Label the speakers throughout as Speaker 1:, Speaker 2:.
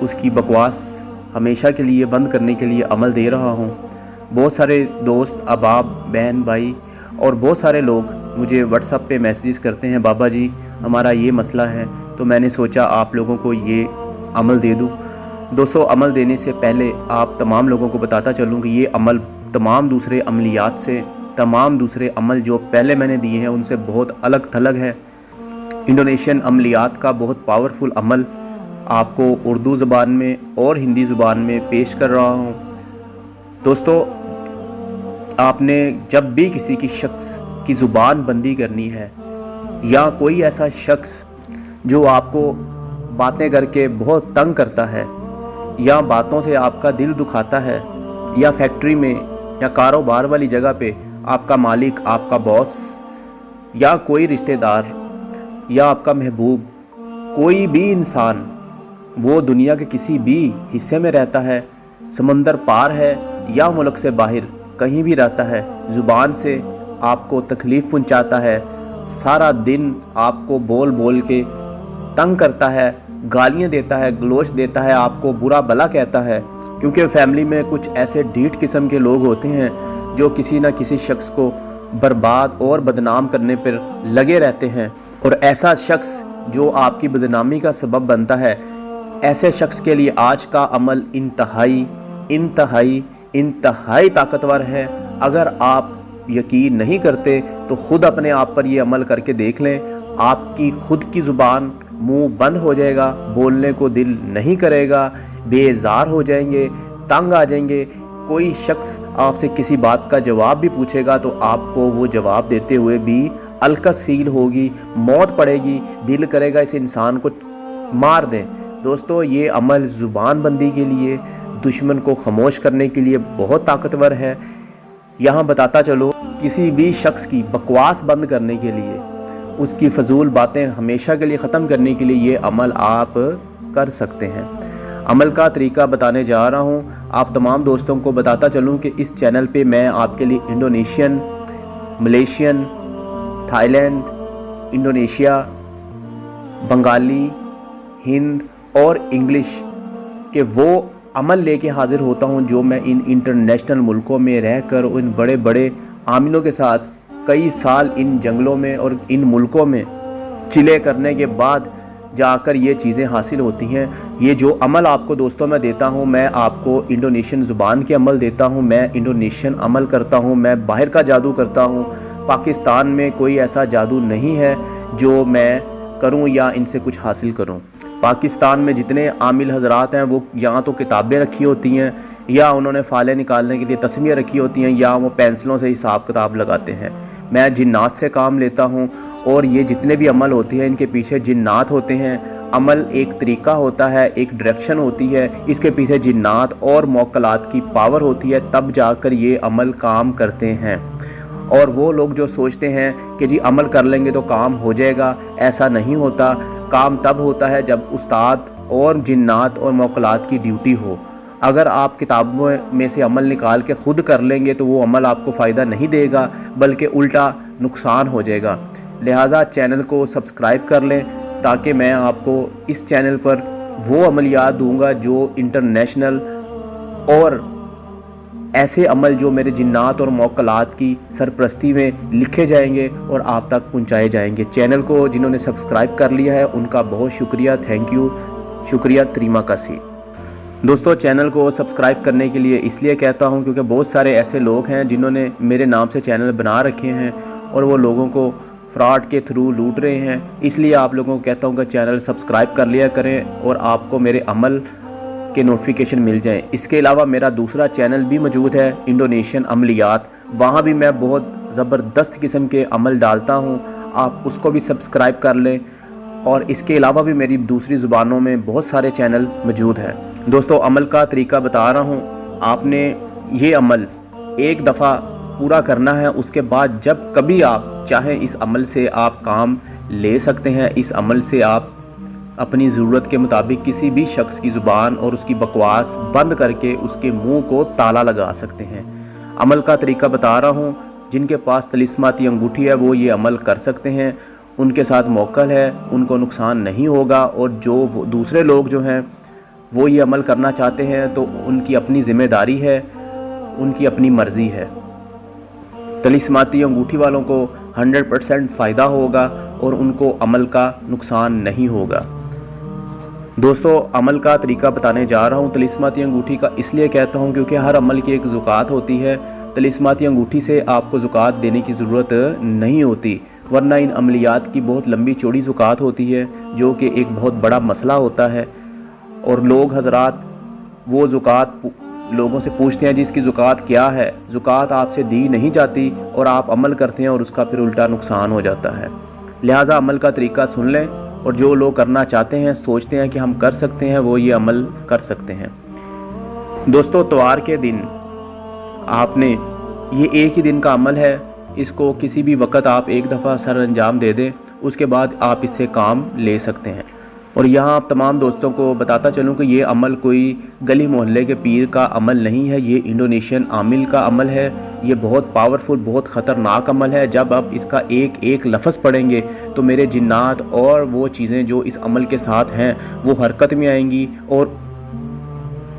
Speaker 1: اس کی بکواس ہمیشہ کے لیے بند کرنے کے لیے عمل دے رہا ہوں۔ بہت سارے دوست، احباب، بہن بھائی اور بہت سارے لوگ مجھے واٹس ایپ پہ میسیجز کرتے ہیں، بابا جی ہمارا یہ مسئلہ ہے، تو میں نے سوچا آپ لوگوں کو یہ عمل دے دوں۔ دوستو، عمل دینے سے پہلے آپ تمام لوگوں کو بتاتا چلوں کہ یہ عمل تمام دوسرے عملیات سے، تمام دوسرے عمل جو پہلے میں نے دیے ہیں ان سے بہت الگ تھلگ ہے۔ انڈونیشین عملیات کا بہت پاورفل عمل آپ کو اردو زبان میں اور ہندی زبان میں پیش کر رہا ہوں۔ دوستو، آپ نے جب بھی کسی کی شخص کی زبان بندی کرنی ہے، یا کوئی ایسا شخص جو آپ کو باتیں کر کے بہت تنگ کرتا ہے یا باتوں سے آپ کا دل دکھاتا ہے، یا فیکٹری میں یا کاروبار والی جگہ پہ آپ کا مالک، آپ کا باس، یا کوئی رشتہ دار یا آپ کا محبوب، کوئی بھی انسان، وہ دنیا کے کسی بھی حصے میں رہتا ہے، سمندر پار ہے یا ملک سے باہر کہیں بھی رہتا ہے، زبان سے آپ کو تکلیف پہنچاتا ہے، سارا دن آپ کو بول بول کے تنگ کرتا ہے، گالیاں دیتا ہے، گلوچ دیتا ہے، آپ کو برا بھلا کہتا ہے، کیونکہ فیملی میں کچھ ایسے ڈھیٹ قسم کے لوگ ہوتے ہیں جو کسی نہ کسی شخص کو برباد اور بدنام کرنے پر لگے رہتے ہیں، اور ایسا شخص جو آپ کی بدنامی کا سبب بنتا ہے، ایسے شخص کے لیے آج کا عمل انتہائی انتہائی انتہائی طاقتور ہے۔ اگر آپ یقین نہیں کرتے تو خود اپنے آپ پر یہ عمل کر کے دیکھ لیں، آپ کی خود کی زبان، منہ بند ہو جائے گا، بولنے کو دل نہیں کرے گا، بیزار ہو جائیں گے، تنگ آ جائیں گے۔ کوئی شخص آپ سے کسی بات کا جواب بھی پوچھے گا تو آپ کو وہ جواب دیتے ہوئے بھی الکس فیل ہوگی، موت پڑے گی، دل کرے گا اس انسان کو مار دیں۔ دوستو، یہ عمل زبان بندی کے لیے، دشمن کو خاموش کرنے کے لیے بہت طاقتور ہے۔ یہاں بتاتا چلو، کسی بھی شخص کی بکواس بند کرنے کے لیے، اس کی فضول باتیں ہمیشہ کے لیے ختم کرنے کے لیے یہ عمل آپ کر سکتے ہیں۔ عمل کا طریقہ بتانے جا رہا ہوں۔ آپ تمام دوستوں کو بتاتا چلوں کہ اس چینل پہ میں آپ کے لیے Indonesian, Malaysian, Thailand, Indonesia, Bengali, Hind اور انگلش کے وہ عمل لے کے حاضر ہوتا ہوں جو میں ان انٹرنیشنل ملکوں میں رہ کر ان بڑے بڑے عاملوں کے ساتھ کئی سال ان جنگلوں میں اور ان ملکوں میں چلے کرنے کے بعد جا کر یہ چیزیں حاصل ہوتی ہیں۔ یہ جو عمل آپ کو دوستوں میں دیتا ہوں، میں آپ کو انڈونیشین زبان کے عمل دیتا ہوں، میں انڈونیشین عمل کرتا ہوں، میں باہر کا جادو کرتا ہوں۔ پاکستان میں کوئی ایسا جادو نہیں ہے جو میں کروں یا ان سے کچھ حاصل کروں۔ پاکستان میں جتنے عامل حضرات ہیں وہ یہاں تو کتابیں رکھی ہوتی ہیں، یا انہوں نے فائلیں نکالنے کے لیے تسمیہ رکھی ہوتی ہیں، یا وہ پینسلوں سے حساب کتاب لگاتے ہیں۔ میں جنات سے کام لیتا ہوں، اور یہ جتنے بھی عمل ہوتے ہیں ان کے پیچھے جنات ہوتے ہیں۔ عمل ایک طریقہ ہوتا ہے، ایک ڈائریکشن ہوتی ہے، اس کے پیچھے جنات اور موکلات کی پاور ہوتی ہے، تب جا کر یہ عمل کام کرتے ہیں۔ اور وہ لوگ جو سوچتے ہیں کہ جی عمل کر لیں گے تو کام ہو جائے گا، ایسا نہیں ہوتا۔ کام تب ہوتا ہے جب استاد اور جنات اور موکلات کی ڈیوٹی ہو۔ اگر آپ کتابوں میں سے عمل نکال کے خود کر لیں گے تو وہ عمل آپ کو فائدہ نہیں دے گا، بلکہ الٹا نقصان ہو جائے گا۔ لہٰذا چینل کو سبسکرائب کر لیں تاکہ میں آپ کو اس چینل پر وہ عملیات دوں گا جو انٹرنیشنل اور ایسے عمل جو میرے جنات اور موکلات کی سرپرستی میں لکھے جائیں گے اور آپ تک پہنچائے جائیں گے۔ چینل کو جنہوں نے سبسکرائب کر لیا ہے ان کا بہت شکریہ، تھینک یو، شکریہ، تریما کسی۔ دوستو، چینل کو سبسکرائب کرنے کے لیے اس لیے کہتا ہوں کیونکہ بہت سارے ایسے لوگ ہیں جنہوں نے میرے نام سے چینل بنا رکھے ہیں اور وہ لوگوں کو فراڈ کے تھرو لوٹ رہے ہیں۔ اس لیے آپ لوگوں کو کہتا ہوں کہ چینل سبسکرائب کر لیا کریں اور آپ کو میرے عمل کے نوٹیفیکیشن مل جائیں۔ اس کے علاوہ میرا دوسرا چینل بھی موجود ہے، انڈونیشین عملیات، وہاں بھی میں بہت زبردست قسم کے عمل ڈالتا ہوں، آپ اس کو بھی سبسکرائب کر لیں۔ اور اس کے علاوہ بھی میری دوسری زبانوں میں بہت سارے چینل موجود ہیں۔ دوستو، عمل کا طریقہ بتا رہا ہوں، آپ نے یہ عمل ایک دفعہ پورا کرنا ہے، اس کے بعد جب کبھی آپ چاہیں اس عمل سے آپ کام لے سکتے ہیں۔ اس عمل سے آپ اپنی ضرورت کے مطابق کسی بھی شخص کی زبان اور اس کی بکواس بند کر کے اس کے منہ کو تالا لگا سکتے ہیں۔ عمل کا طریقہ بتا رہا ہوں، جن کے پاس طلسماتی انگوٹھی ہے وہ یہ عمل کر سکتے ہیں، ان کے ساتھ موکل ہے، ان کو نقصان نہیں ہوگا۔ اور جو دوسرے لوگ جو ہیں وہ یہ عمل کرنا چاہتے ہیں تو ان کی اپنی ذمہ داری ہے، ان کی اپنی مرضی ہے۔ طلیسماتی انگوٹھی والوں کو 100% فائدہ ہوگا اور ان کو عمل کا نقصان نہیں ہوگا۔ دوستو، عمل کا طریقہ بتانے جا رہا ہوں طلیسماتی انگوٹھی کا، اس لیے کہتا ہوں کیونکہ ہر عمل کی ایک زکوٰۃ ہوتی ہے۔ طلیسماتی انگوٹھی سے آپ کو زکوٰۃ دینے کی ضرورت نہیں ہوتی، ورنہ ان عملیات کی بہت لمبی چوڑی زکوٰۃ ہوتی ہے، جو کہ ایک بہت بڑا مسئلہ ہوتا ہے، اور لوگ حضرات وہ زکوٰۃ لوگوں سے پوچھتے ہیں جس کی زکوٰۃ کیا ہے، زکوٰۃ آپ سے دی نہیں جاتی اور آپ عمل کرتے ہیں اور اس کا پھر الٹا نقصان ہو جاتا ہے۔ لہٰذا عمل کا طریقہ سن لیں، اور جو لوگ کرنا چاہتے ہیں، سوچتے ہیں کہ ہم کر سکتے ہیں، وہ یہ عمل کر سکتے ہیں۔ دوستو، اتوار کے دن آپ نے یہ ایک ہی دن کا عمل ہے، اس کو کسی بھی وقت آپ ایک دفعہ سر انجام دے دیں، اس کے بعد آپ اس سے کام لے سکتے ہیں۔ اور یہاں آپ تمام دوستوں کو بتاتا چلوں کہ یہ عمل کوئی گلی محلے کے پیر کا عمل نہیں ہے، یہ انڈونیشین عامل کا عمل ہے۔ یہ بہت پاورفل، بہت خطرناک عمل ہے۔ جب آپ اس کا ایک ایک لفظ پڑھیں گے تو میرے جنات اور وہ چیزیں جو اس عمل کے ساتھ ہیں وہ حرکت میں آئیں گی، اور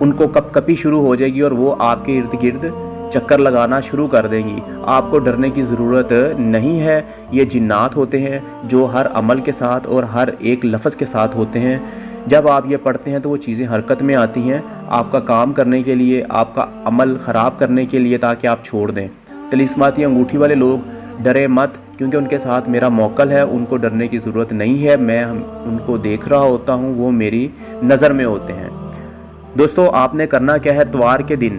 Speaker 1: ان کو کپ کپی شروع ہو جائے گی، اور وہ آپ کے ارد گرد چکر لگانا شروع کر دیں گی۔ آپ کو ڈرنے کی ضرورت نہیں ہے۔ یہ جنات ہوتے ہیں جو ہر عمل کے ساتھ اور ہر ایک لفظ کے ساتھ ہوتے ہیں۔ جب آپ یہ پڑھتے ہیں تو وہ چیزیں حرکت میں آتی ہیں، آپ کا کام کرنے کے لیے، آپ کا عمل خراب کرنے کے لیے، تاکہ آپ چھوڑ دیں۔ طلیسماتی انگوٹھی والے لوگ ڈرے مت، کیونکہ ان کے ساتھ میرا موکل ہے، ان کو ڈرنے کی ضرورت نہیں ہے۔ میں ان کو دیکھ رہا ہوتا ہوں، وہ میری نظر میں ہوتے ہیں۔ دوستو، آپ نے کرنا کیا ہے اتوار کے دن،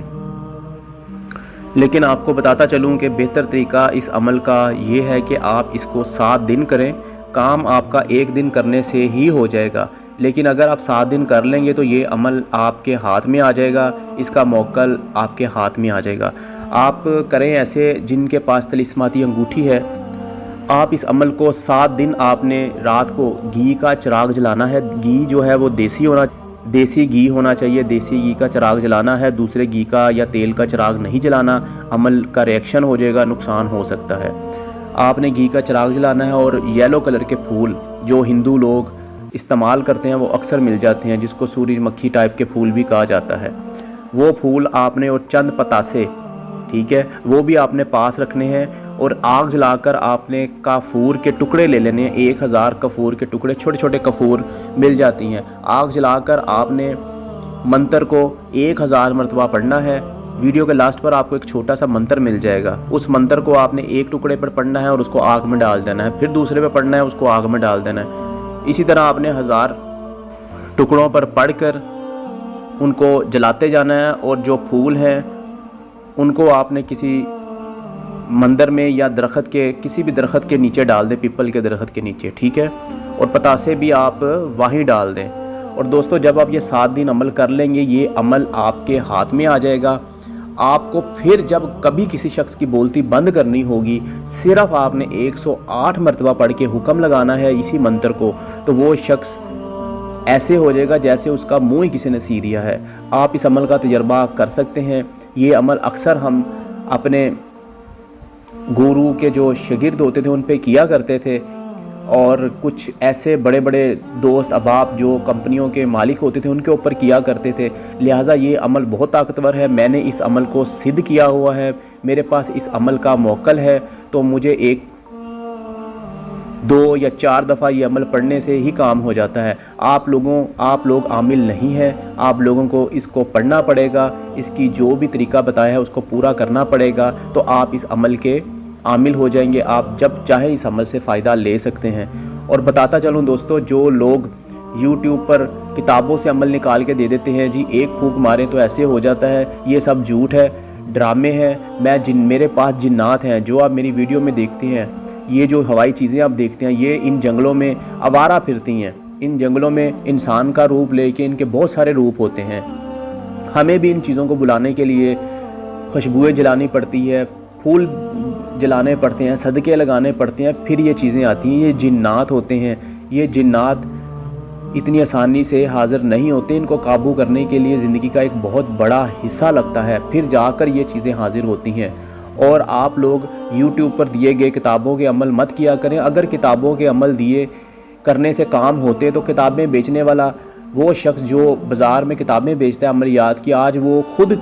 Speaker 1: لیکن آپ کو بتاتا چلوں کہ بہتر طریقہ اس عمل کا یہ ہے کہ آپ اس کو 7 دن کریں۔ کام آپ کا ایک دن کرنے سے ہی ہو جائے گا، لیکن اگر آپ 7 دن کر لیں گے تو یہ عمل آپ کے ہاتھ میں آ جائے گا، اس کا موکل آپ کے ہاتھ میں آ جائے گا۔ آپ کریں ایسے جن کے پاس طلیسماتی انگوٹھی ہے، آپ اس عمل کو 7 دن آپ نے رات کو گھی کا چراغ جلانا ہے۔ گھی جو ہے وہ دیسی گھی ہونا چاہیے، دیسی گھی کا چراغ جلانا ہے، دوسرے گھی کا یا تیل کا چراغ نہیں جلانا، عمل کا ریئیکشن ہو جائے گا، نقصان ہو سکتا ہے۔ آپ نے گھی کا چراغ جلانا ہے، اور یلو کلر کے پھول جو ہندو لوگ استعمال کرتے ہیں وہ اکثر مل جاتے ہیں، جس کو سورج مکھی ٹائپ کے پھول بھی کہا جاتا ہے، وہ پھول آپ نے، اور چند پتاسے، ٹھیک ہے، وہ بھی آپ نے پاس رکھنے ہیں۔ اور آگ جلا کر آپ نے کافور کے ٹکڑے لے لینے ہیں، 1000 کافور کے ٹکڑے، چھوٹے چھوٹے کافور مل جاتی ہیں۔ آگ جلا کر آپ نے منتر کو 1000 مرتبہ پڑھنا ہے۔ ویڈیو کے لاسٹ پر آپ کو ایک چھوٹا سا منتر مل جائے گا، اس منتر کو آپ نے ایک ٹکڑے پر پڑھنا ہے اور اس کو آگ میں ڈال دینا ہے، پھر دوسرے پہ پڑھنا ہے، اس کو آگ میں ڈال دینا ہے۔ اسی طرح آپ نے 1000 ٹکڑوں پر پڑھ کر ان کو جلاتے جانا ہے، اور جو پھول ہیں ان کو آپ نے کسی مندر میں یا درخت کے، کسی بھی درخت کے نیچے ڈال دیں، پیپل کے درخت کے نیچے، ٹھیک ہے، اور پتاسے بھی آپ وہیں ڈال دیں۔ اور دوستو، جب آپ یہ 7 دن عمل کر لیں گے، یہ عمل آپ کے ہاتھ میں آ جائے گا۔ آپ کو پھر جب کبھی کسی شخص کی بولتی بند کرنی ہوگی، صرف آپ نے 108 مرتبہ پڑھ کے حکم لگانا ہے اسی منتر کو، تو وہ شخص ایسے ہو جائے گا جیسے اس کا منہ ہی کسی نے سی دیا ہے۔ آپ اس عمل کا تجربہ کر سکتے ہیں۔ یہ عمل اکثر ہم اپنے گورو کے جو شاگرد ہوتے تھے ان پہ کیا کرتے تھے، اور کچھ ایسے بڑے بڑے دوست احباب جو کمپنیوں کے مالک ہوتے تھے ان کے اوپر کیا کرتے تھے۔ لہٰذا یہ عمل بہت طاقتور ہے۔ میں نے اس عمل کو سدھ کیا ہوا ہے، میرے پاس اس عمل کا موکل ہے، تو مجھے 1، 2 یا 4 دفعہ یہ عمل پڑھنے سے ہی کام ہو جاتا ہے۔ آپ لوگ عامل نہیں ہیں، آپ لوگوں کو اس کو پڑھنا پڑے گا، اس کی جو بھی طریقہ بتایا ہے اس کو پورا کرنا پڑے گا، تو آپ اس عمل کے عامل ہو جائیں گے۔ آپ جب چاہیں اس عمل سے فائدہ لے سکتے ہیں۔ اور بتاتا چلوں دوستو، جو لوگ یوٹیوب پر کتابوں سے عمل نکال کے دے دیتے ہیں، جی ایک پھونک ماریں تو ایسے ہو جاتا ہے، یہ سب جھوٹ ہے، ڈرامے ہیں۔ میرے پاس جنات ہیں جو آپ میری ویڈیو میں دیکھتے ہیں، یہ جو ہوائی چیزیں آپ دیکھتے ہیں، یہ ان جنگلوں میں آوارہ پھرتی ہیں۔ ان جنگلوں میں انسان کا روپ لے کے ان کے بہت سارے روپ ہوتے ہیں۔ ہمیں بھی ان چیزوں کو بلانے کے لیے خوشبوئیں جلانی پڑتی ہے، پھول جلانے پڑتے ہیں، صدقے لگانے پڑتے ہیں، پھر یہ چیزیں آتی ہیں۔ یہ جنات ہوتے ہیں، یہ جنات اتنی آسانی سے حاضر نہیں ہوتے، ان کو قابو کرنے کے لیے زندگی کا ایک بہت بڑا حصہ لگتا ہے، پھر جا کر یہ چیزیں حاضر ہوتی ہیں۔ اور آپ لوگ یوٹیوب پر دیے گئے کتابوں کے عمل مت کیا کریں۔ اگر کتابوں کے عمل دیے کرنے سے کام ہوتے تو کتابیں بیچنے والا وہ شخص جو بازار میں کتابیں بیچتا ہے عملیات کی، آج وہ خود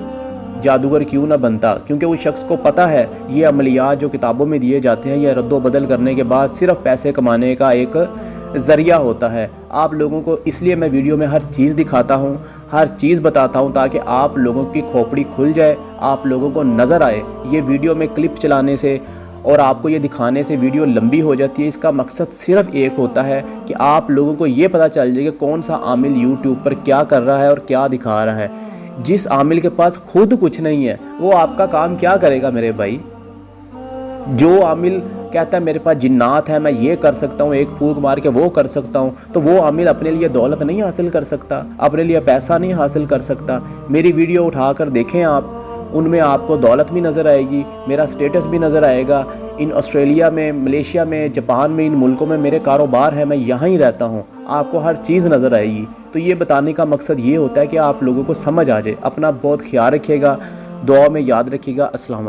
Speaker 1: جادوگر کیوں نہ بنتا، کیونکہ اس شخص کو پتہ ہے یہ عملیات جو کتابوں میں دیے جاتے ہیں یہ رد و بدل کرنے کے بعد صرف پیسے کمانے کا ایک ذریعہ ہوتا ہے۔ آپ لوگوں کو اس لیے میں ویڈیو میں ہر چیز دکھاتا ہوں، ہر چیز بتاتا ہوں، تاکہ آپ لوگوں کی کھوپڑی کھل جائے، آپ لوگوں کو نظر آئے۔ یہ ویڈیو میں کلپ چلانے سے اور آپ کو یہ دکھانے سے ویڈیو لمبی ہو جاتی ہے۔ اس کا مقصد صرف ایک ہوتا ہے کہ آپ لوگوں کو یہ پتہ چل جائے کہ کون سا عامل یوٹیوب پر کیا کر رہا ہے اور کیا دکھا رہا ہے۔ جس عامل کے پاس خود کچھ نہیں ہے وہ آپ کا کام کیا کرے گا میرے بھائی؟ جو عامل کہتا ہے میرے پاس جنات ہے، میں یہ کر سکتا ہوں، ایک پھونک مار کے وہ کر سکتا ہوں، تو وہ عامل اپنے لیے دولت نہیں حاصل کر سکتا، اپنے لیے پیسہ نہیں حاصل کر سکتا۔ میری ویڈیو اٹھا کر دیکھیں آپ، ان میں آپ کو دولت بھی نظر آئے گی، میرا سٹیٹس بھی نظر آئے گا۔ ان آسٹریلیا میں، ملیشیا میں، جاپان میں، ان ملکوں میں میرے کاروبار ہے، میں یہاں ہی رہتا ہوں، آپ کو ہر چیز نظر آئے گی۔ تو یہ بتانے کا مقصد یہ ہوتا ہے کہ آپ لوگوں کو سمجھ آ جائے۔ اپنا بہت خیال رکھیے گا، دعا میں یاد رکھیے گا۔ السلام علیکم۔